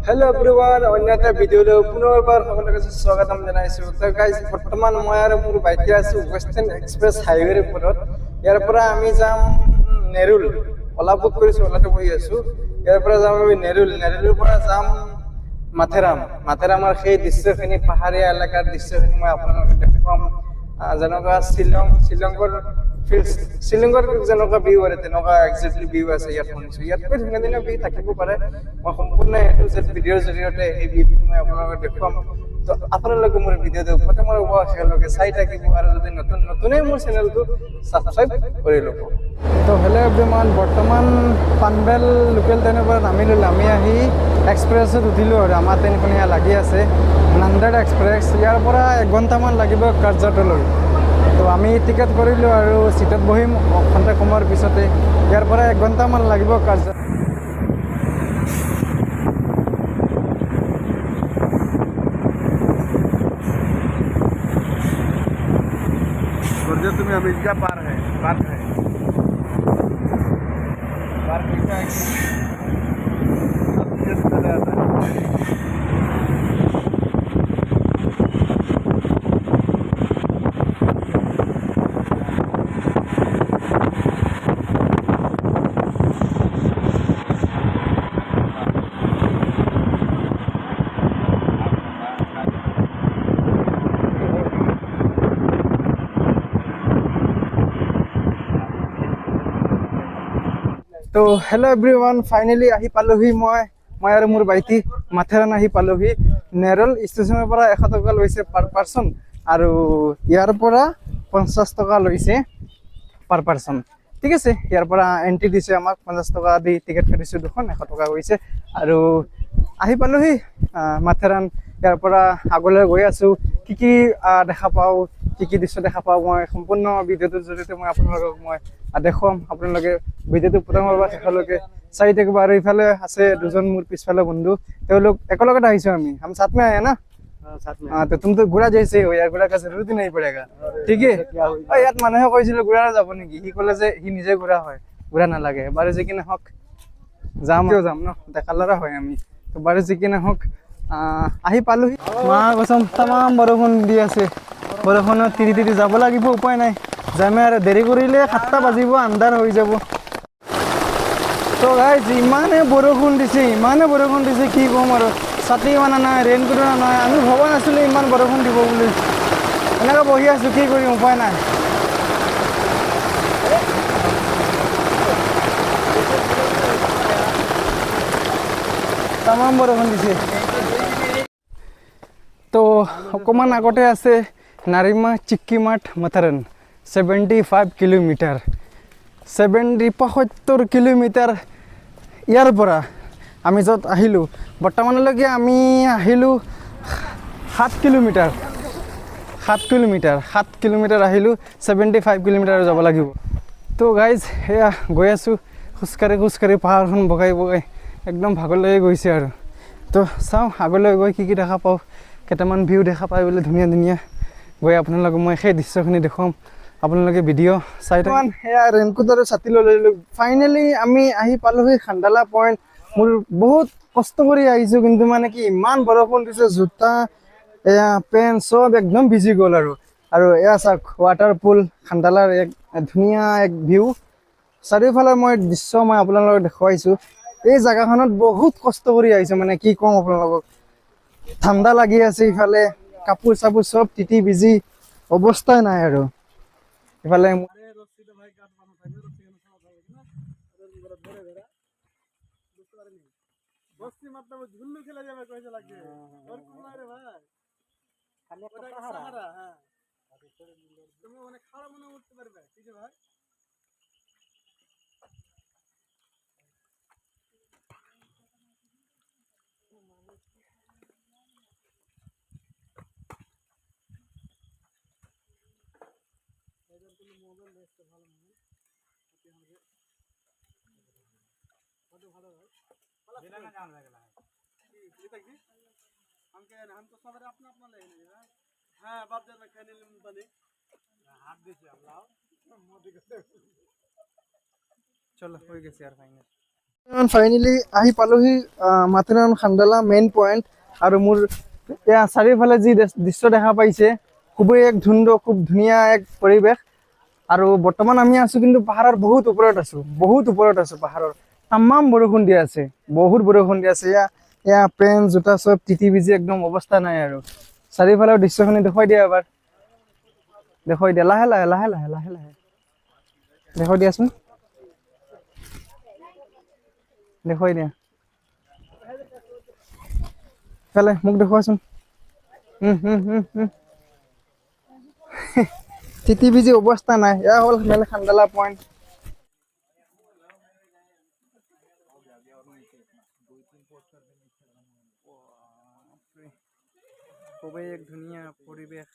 Hello everyone अन्य এটা ভিডিওলৈ পুনৰবাৰ সকলোকে স্বাগতম জনাইছো। তো গাইস বৰ্তমান মই আৰু মোৰ বাইকে আছো ওয়েস্টাৰ্ণ এক্সপ্ৰেছ হাইৱেৰ ওপৰত। ইয়াৰ পৰা আমি যাম নেৰুল। ওলা বুক কৰিছো, ওলাতে বহি আছো। ইয়াৰ পৰা যাম আমি নেৰুলৰ পৰা যাম মাথেৰামৰ সেই দৃশ্যখিনি পাহাৰীয়া এলেকাৰ দৃশ্যখিনি মই আপোনালোকক দেখুৱাম। যেনেকুৱা শ্বিলঙৰ যেনেকুৱা ভিউ আছে তেনেকুৱা একজেক্টলি ভিউ আছে ইয়াত শুনিছো। ইয়াতকৈ ধুনীয়া ধুনীয়া ভিউ থাকিব পাৰে। মই সম্পূৰ্ণ এইটো ভিডিঅ'ৰ জৰিয়তে এই ভিউটো মই আপোনালোকক দেখুৱাম। তো আপোনালোকে মোৰ ভিডিঅ'টো প্ৰথমৰ পৰা শেষলৈকে চাই থাকিব আৰু যদি নতুনেই মোৰ চেনেলটো ছাবস্ক্ৰাইব কৰি ল'ব। তো হেল্ল' এভৰিৱান, বৰ্তমান পানবেল লোকেল ট্ৰেইনৰ পৰা নামি আহি এক্সপ্ৰেছত উঠিলোঁ আৰু আমাৰ ট্ৰেইনখন ইয়াত লাগি আছে নান্দেড এক্সপ্ৰেছ। ইয়াৰ পৰা 1 ঘণ্টামান লাগিব কাৰ্জাটলৈ। তো আমি টিকেট কৰিলোঁ আৰু চিটত বহিম ঘণ্টা সময়ৰ পিছতে। ইয়াৰ পৰা 1 ঘণ্টামান লাগিব কাৰ্জাট। तुम्हें अमेरिका पार्क है पार्क लिखा है তো হেল্ল' এভৰিৱান, ফাইনেলি আহি পালোহি মই আৰু মোৰ ভাইটি মাথেৰান আহি পালোহি। নেৰুল ষ্টেচনৰ পৰা 100 টকা লৈছে পাৰ পাৰ্চন আৰু ইয়াৰ পৰা 50 টকা লৈছে পাৰ পাৰ্চন। ঠিক আছে, ইয়াৰ পৰা এণ্ট্ৰি দিছে আমাক 50 টকা দি টিকেট কাটিছোঁ দুখন, 100 টকা গৈছে আৰু আহি পালোহি মাথেৰান। ইয়াৰ পৰা আগলৈ গৈ আছোঁ। কি দেখা পাওঁ, কি দৃশ্য দেখা পাওঁ মই সম্পূৰ্ণ ভিডিঅ'টোৰ জৰিয়তে মই আপোনালোকক দেখুৱাম। আপোনালোকে ভিডিঅ'টো প্ৰথমৰ পৰা শেষলৈকে চাই থাকিব। আৰু ইফালে আছে দুজন মোৰ পিছফালে বন্ধু, তেওঁলোক একেলগত আহিছোঁ আমি साथ में आए ना। हाँ, तो तुम तो घोड़ा जैसे हो यार, घोड़ा का जरूरत ही नहीं पड़ेगा। ठीक है, ইয়াত মানুহে কৈছিলে ঘোঁৰা যাব নেকি, সি ক'লে যে সি নিজে ঘোঁৰা হয়, ঘোঁৰা নালাগে। বাৰু যি কি নহওক যাম ন, ডেকা ল'ৰা হয় আমি। তো বাৰু যি কি নহওক আহি পালোহি। মা কচম তামাম বৰষুণ দি আছে, বৰষুণত তিৰি যাব লাগিব, উপায় নাই। যামে আৰু দেৰি কৰিলে 7টা বাজিব, আন্ধাৰ হৈ যাব। তো গাইজ ইমানে বৰষুণ দিছে কি ক'ম আৰু। ছাতি মানা নাই, ৰেইনকোট অনা নাই। আমি ভবা নাছিলোঁ ইমান বৰষুণ দিব বুলি। এনেকৈ বহি আছোঁ, কি কৰিম, উপায় নাই। তামাম বৰষুণ দিছে। তো অকণমান আগতে আছে নাৰিমা চিক্কিমাঠ মাথেৰান, 75 কিলোমিটাৰ, 75 কিলোমিটাৰ। ইয়াৰ পৰা আমি য'ত আহিলোঁ বৰ্তমানলৈকে আমি আহিলোঁ 7 কিলোমিটাৰ আহিলোঁ, 75 কিলোমিটাৰ যাব লাগিব। তো গাইজ সেয়া গৈ আছোঁ খোজকাঢ়ি পাহাৰখন বগাই একদম ভাগৰলৈকে গৈছে আৰু। তো চাওঁ আগলৈ গৈ কি দেখা পাওঁ। কেইটামান ভিউ দেখা পাই বোলে ধুনীয়া গৈ আপোনালোকক মই সেই দৃশ্যখিনি দেখুৱাম। আপোনালোকে ভিডিঅ' চাই থাকক। সেয়া ৰেইনকোট আৰু ছাতি লৈ ল'লোঁ। ফাইনেলি আমি আহি পালোহি খান্দালা পইণ্ট। মোৰ বহুত কষ্ট কৰি আহিছোঁ, কিন্তু মানে কি ইমান বৰষুণ দিছে, জোতা এয়া পেণ্ট চব একদম ভিজি গ'ল আৰু এয়া চাওক ৱাটাৰপুল খান্দালাৰ এক ধুনীয়া এক ভিউ। চাৰিওফালে দৃশ্য মই আপোনালোকক দেখুৱাইছোঁ। এই জেগাখনত বহুত কষ্ট কৰি আহিছোঁ, মানে কি ক'ম আপোনালোকক। ঠাণ্ডা লাগি আছে, ইফালে কাপোৰ চাপোৰ চব তিতি ভিজি অৱস্থাই নাই আৰু। ইফালে চলো হয়ে গেছে আৰ ফাইনাল। ফাইনেলি আহি পালোহি মাথেৰান খান্দালা মেইন পইণ্ট। আৰু মোৰ এয়া চাৰিওফালে যি দৃশ্য দেখা পাইছে খুবেই এক খুব ধুনীয়া এক পৰিৱেশ। আৰু বৰ্তমান আমি আছো কিন্তু পাহাৰৰ বহুত ওপৰত আছো পাহাৰৰ। তামাম বৰষুণ দি আছে, বহুত বৰষুণ দি আছে। এয়া পেন জোতা চব তিতি ভিজি একদম অৱস্থা নাই আৰু। চাৰিওফালৰ দৃশ্যখিনি দেখুৱাই দিয়া এবাৰ, দেখুৱাই দিয়া লাহে লাহে লাহে লাহে লাহে লাহে দেখুৱাই দিয়াচোন, দেখুৱাই দিয়া ফালে মোক দেখুৱাচোন। তিতি ভিজি অৱস্থা নাই। এয়া হ'ল মেল খান্দালা পইণ্ট। খুবেই এক ধুনীয়া পৰিৱেশ।